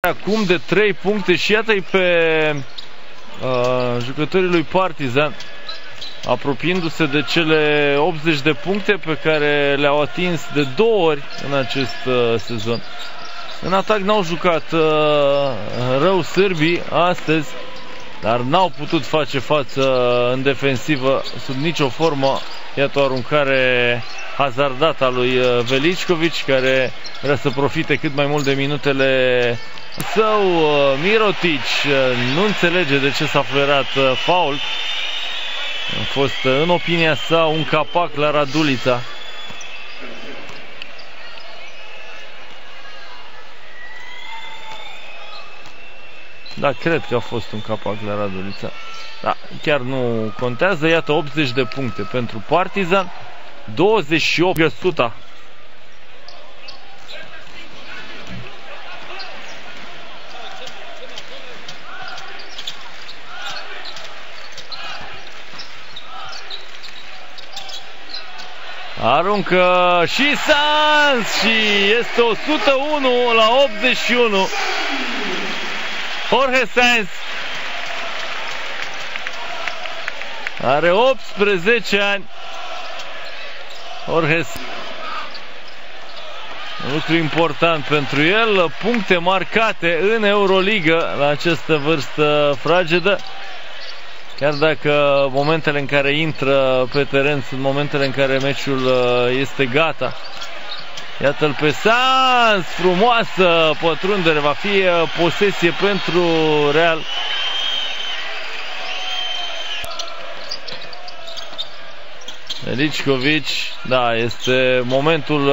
Acum de 3 puncte și iată-i pe jucătorii lui Partizan apropiindu-se de cele 80 de puncte pe care le-au atins de 2 ori în acest sezon. În atac n-au jucat rău sârbii astăzi, dar n-au putut face față în defensivă sub nicio formă. Iată o aruncare hazardată a lui Veličković, care vrea să profite cât mai mult de minutele său. Mirotic nu înțelege de ce s-a fluierat fault. A fost, în opinia sa, un capac la Radulița. Da, cred că a fost un capac la Radulița. Da, chiar nu contează. Iată 80 de puncte pentru Partizan, 28%. Aruncă și Sanz și este 101 la 81. Jorge Sanz are 18 ani. Jorge, un lucru important pentru el, puncte marcate în Euroligă la această vârstă fragedă. Chiar dacă momentele în care intră pe teren sunt momentele în care meciul este gata. Iată-l pe Sanz, frumoasă pătrundere, va fi posesie pentru Real. Veličković, da, este momentul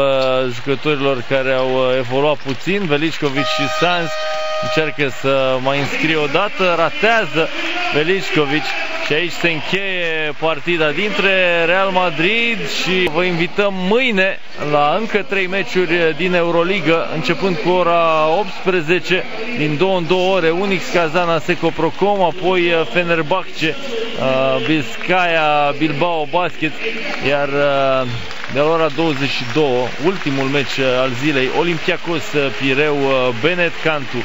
jucătorilor care au evoluat puțin. Veličković și Sanz încearcă să mai înscrie o dată, ratează Veličković și aici se încheie partida dintre Real Madrid și vă invităm mâine la încă 3 meciuri din Euroligă, începând cu ora 18, din 2 în 2 ore, Unix Kazan Asseco Procom, apoi Fenerbahce Bizkaia Bilbao Basket, iar de la ora 22, ultimul meci al zilei, Olympiacos Pireu Benet Cantu.